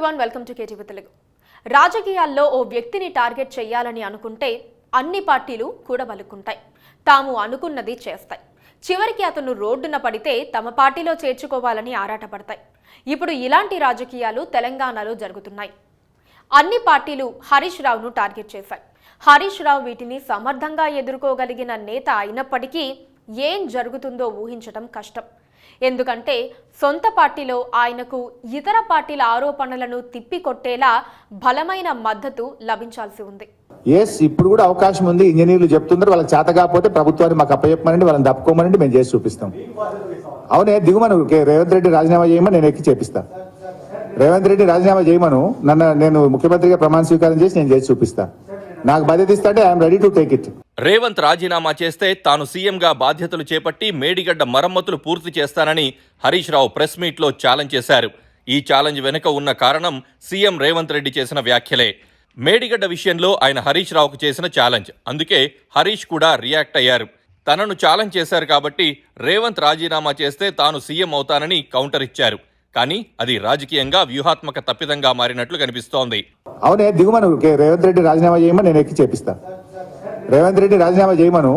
Everyone, welcome to KTV Telugu. రాజకీయాల్లో ఓ వ్యక్తిని target చేయాలని అనుకుంటే అన్ని పార్టీలు కూడబలుకుంటాయి, తాము అనుకున్నది చేస్తాయి. చివరికి అతను రోడ్డున పడితే తమ పార్టీలో చేర్చుకోవాలని ఆరాటపడతాయి. ఇప్పుడు ఇలాంటి రాజకీయాలు తెలంగాణలో జరుగుతున్నాయి. అన్ని పార్టీలు హరీష్ రావును టార్గెట్ చేశాయి. హరీష్ రావు వీటిని సమర్థంగా ఎదుర్కోగలిగిన నేత అయినప్పటికీ ఏం జరుగుతుందో ఊహించడం కష్టం. ఎందుకంటే సొంత పార్టీలో ఆయనకు ఇతర పార్టీల ఆరోపణలను తిప్పికొట్టేలా బలమైన మద్దతు లభించాల్సి ఉంది. ఇప్పుడు కూడా అవకాశం ఉంది. ఇంజనీర్లు చెప్తున్నారు, వాళ్ళకి చేత కాకపోతే ప్రభుత్వాన్ని మాకు అప్పచెప్పమనండి, వాళ్ళని తప్పుకోమనండి, మేము చేసి చూపిస్తాం. అవునే, దిగుమను రేవంత్ రెడ్డి రాజీనామా చేయమని నేను ఎక్కి చేపిస్తా. రేవంత్ రెడ్డి రాజీనామా చేయమను, నేను ముఖ్యమంత్రిగా ప్రమాణ స్వీకారం చేసి నేను చేసి చూపిస్తా. నాకు బాధ్యత ఇస్తాంటే I'm ready to take it. Revanth రాజీనామా చేస్తే తాను సీఎంగా బాధ్యతలు చేపట్టి మేడిగడ్డ మరమ్మతులు పూర్తి చేస్తానని హరీష్ రావు ప్రెస్ మీట్లో ఛాలెంజ్ చేశారు. ఈ ఛాలెంజ్ వెనుక ఉన్న కారణం సీఎం రేవంత్ రెడ్డి చేసిన వ్యాఖ్యలే. మేడిగడ్డ విషయంలో ఆయన హరీష్ రావుకు చేసిన ఛాలెంజ్, అందుకే హరీష్ కూడా రియాక్ట్ అయ్యారు. తనను ఛాలెంజ్ చేశారు కాబట్టి రేవంత్ రాజీనామా చేస్తే తాను సీఎం అవుతానని కౌంటర్ ఇచ్చారు. కానీ అది రాజకీయంగా వ్యూహాత్మక తప్పిదంగా మారినట్లు కనిపిస్తోంది. అవునే, దిగుమను రేవంత్ రెడ్డి రాజీనామా చేయమని నేను ఎక్కి చేపిస్తా. రేవంత్ రెడ్డి రాజీనామా చేయమను,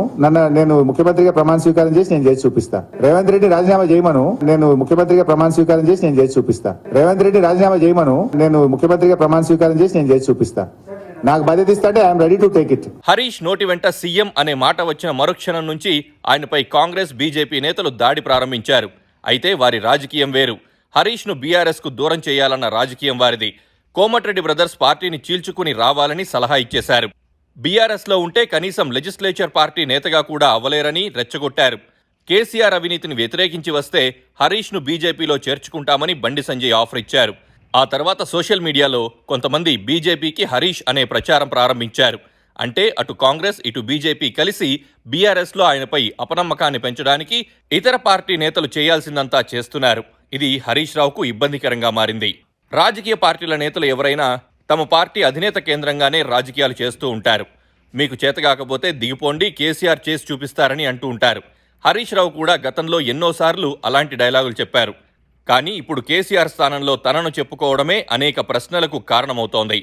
నేను ముఖ్యమంత్రిగా ప్రమాణ స్వీకారం చేసి నేను చేసి చూపిస్తా. రేవంత్ రెడ్డి రాజీనామా చేయమను, నేను ముఖ్యమంత్రిగా ప్రమాణ స్వీకారం చేసి నేను చేసి చూపిస్తా. రేవంత్ రెడ్డి రాజీనామా చేయమను, నేను ముఖ్యమంత్రిగా ప్రమాణ స్వీకారం చేసి నేను చేసి చూపిస్తా. నాకు బాధ్యత ఇస్తాంటే I'm ready to take it. Harish నోటి వెంట సీఎం అనే మాట వచ్చిన మరుక్షణం నుంచి ఆయనపై కాంగ్రెస్, బీజేపీ నేతలు దాడి ప్రారంభించారు. అయితే వారి రాజకీయం వేరు. హరీష్ను బీఆర్ఎస్ కు దూరం చేయాలన్న రాజకీయం వారిది. కోమటిరెడ్డి బ్రదర్స్ పార్టీని చీల్చుకుని రావాలని సలహా ఇచ్చేశారు. బీఆర్ఎస్లో ఉంటే కనీసం లెజిస్లేచర్ పార్టీ నేతగా కూడా అవ్వలేరని రెచ్చగొట్టారు. కేసీఆర్ అవినీతిని వ్యతిరేకించి వస్తే హరీష్ను బీజేపీలో చేర్చుకుంటామని బండి సంజయ్ ఆఫర్ ఇచ్చారు. ఆ తర్వాత సోషల్ మీడియాలో కొంతమంది బీజేపీకి హరీష్ అనే ప్రచారం ప్రారంభించారు. అంటే అటు కాంగ్రెస్, ఇటు బీజేపీ కలిసి బీఆర్ఎస్లో ఆయనపై అపనమ్మకాన్ని పెంచడానికి ఇతర పార్టీ నేతలు చేయాల్సిందంతా చేస్తున్నారు. ఇది హరీష్ రావుకు ఇబ్బందికరంగా మారింది. రాజకీయ పార్టీల నేతలు ఎవరైనా తమ పార్టీ అధినేత కేంద్రంగానే రాజకీయాలు చేస్తూ ఉంటారు. మీకు చేతగాకపోతే దిగిపోండి, కేసీఆర్ చేసి చూపిస్తారని అంటూ ఉంటారు. హరీష్ రావు కూడా గతంలో ఎన్నోసార్లు అలాంటి డైలాగులు చెప్పారు. కానీ ఇప్పుడు కేసీఆర్ స్థానంలో తనను చెప్పుకోవడమే అనేక ప్రశ్నలకు కారణమవుతోంది.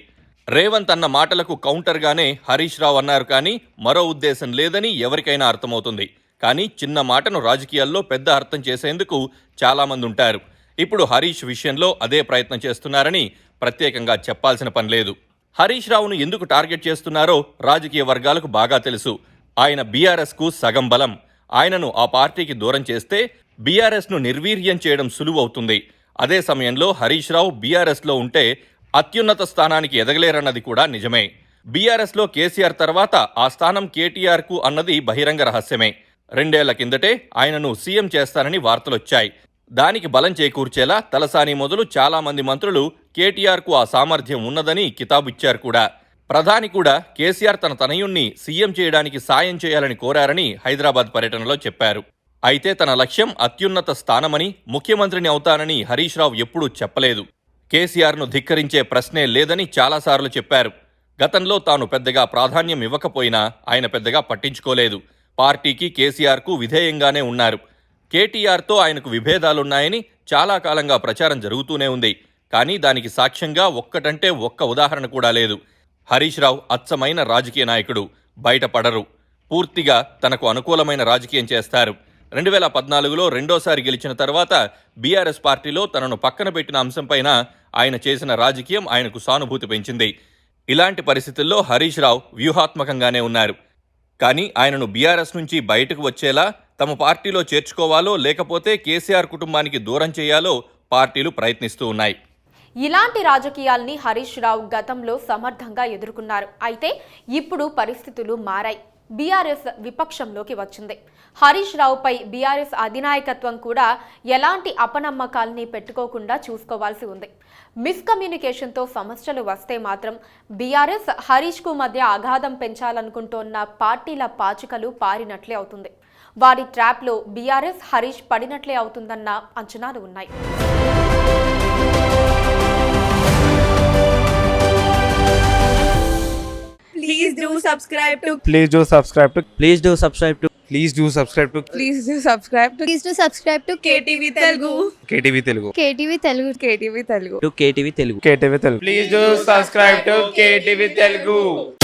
రేవంత్ అన్న మాటలకు కౌంటర్గానే హరీష్ రావు అన్నారు, కానీ మరో ఉద్దేశం లేదని ఎవరికైనా అర్థమవుతుంది. కానీ చిన్న మాటను రాజకీయాల్లో పెద్ద అర్థం చేసేందుకు చాలామంది ఉంటారు. ఇప్పుడు హరీష్ విషయంలో అదే ప్రయత్నం చేస్తున్నారని ప్రత్యేకంగా చెప్పాల్సిన పని లేదు. హరీష్ రావును ఎందుకు టార్గెట్ చేస్తున్నారో రాజకీయ వర్గాలకు బాగా తెలుసు. ఆయన బీఆర్ఎస్కు సగం బలం. ఆయనను ఆ పార్టీకి దూరం చేస్తే బీఆర్ఎస్ను నిర్వీర్యం చేయడం సులువవుతుంది. అదే సమయంలో హరీష్ రావు బీఆర్ఎస్లో ఉంటే అత్యున్నత స్థానానికి ఎదగలేరన్నది కూడా నిజమే. బీఆర్ఎస్లో కేసీఆర్ తర్వాత ఆ స్థానం కేటీఆర్కు అన్నది బహిరంగ రహస్యమే. 2 ఏళ్ల కిందటే ఆయనను సీఎం చేస్తానని వార్తలొచ్చాయి. దానికి బలం చేకూర్చేలా తలసాని మొదలు చాలామంది మంత్రులు కేటీఆర్కు ఆ సామర్థ్యం ఉన్నదని కితాబిచ్చారు కూడా. ప్రధాని కూడా కేసీఆర్ తన తనయుణ్ణి సీఎం చేయడానికి సాయం చేయాలని కోరారని హైదరాబాద్ పర్యటనలో చెప్పారు. అయితే తన లక్ష్యం అత్యున్నత స్థానమని, ముఖ్యమంత్రిని అవుతానని హరీష్ రావు ఎప్పుడూ చెప్పలేదు. కేసీఆర్ను ధిక్కరించే ప్రశ్నే లేదని చాలాసార్లు చెప్పారు. గతంలో తాను పెద్దగా ప్రాధాన్యం ఇవ్వకపోయినా ఆయన పెద్దగా పట్టించుకోలేదు. పార్టీకి, కేసీఆర్కు విధేయంగానే ఉన్నారు. కేటీఆర్తో ఆయనకు విభేదాలున్నాయని చాలా కాలంగా ప్రచారం జరుగుతూనే ఉంది. కానీ దానికి సాక్ష్యంగా ఒక్కటంటే ఒక్క ఉదాహరణ కూడా లేదు. హరీష్ రావు అచ్చమైన రాజకీయ నాయకుడు. బయటపడరు. పూర్తిగా తనకు అనుకూలమైన రాజకీయం చేస్తారు. 2014లో రెండోసారి గెలిచిన తర్వాత బీఆర్ఎస్ పార్టీలో తనను పక్కన పెట్టిన అంశంపైన ఆయన చేసిన రాజకీయం ఆయనకు సానుభూతి పెంచింది. ఇలాంటి పరిస్థితుల్లో హరీష్ రావు వ్యూహాత్మకంగానే ఉన్నారు. కానీ ఆయనను బీఆర్ఎస్ నుంచి బయటకు వచ్చేలా తమ పార్టీలో చేర్చుకోవాలో లేకపోతే కేసీఆర్ కుటుంబానికి దూరం చేయాలో పార్టీలు ప్రయత్నిస్తూ ఉన్నాయి. ఇలాంటి రాజకీయాల్ని హరీష్ రావు గతంలో సమర్థంగా ఎదుర్కొన్నారు. అయితే ఇప్పుడు పరిస్థితులు మారాయి. బీఆర్ఎస్ విపక్షంలోకి వచ్చింది. హరీష్ రావుపై బీఆర్ఎస్ అధినాయకత్వం కూడా ఎలాంటి అపనమ్మకాల్ని పెట్టుకోకుండా చూసుకోవాల్సి ఉంది. మిస్కమ్యూనికేషన్తో సమస్యలు వస్తే మాత్రం బీఆర్ఎస్, హరీష్కు మధ్య అగాధం పెంచాలనుకుంటోన్న పార్టీల పాచికలు పారినట్లే అవుతుంది. వారి ట్రాప్లో బీఆర్ఎస్, హరీష్ పడినట్లే అవుతుందన్న అంచనాలు ఉన్నాయి. Please do subscribe to Please do subscribe to Please do subscribe to Please do subscribe to KTV Telugu. KTV Telugu. KTV Telugu. KTV Telugu. to KTV Telugu. KTV Telugu. Please do subscribe to KTV Telugu.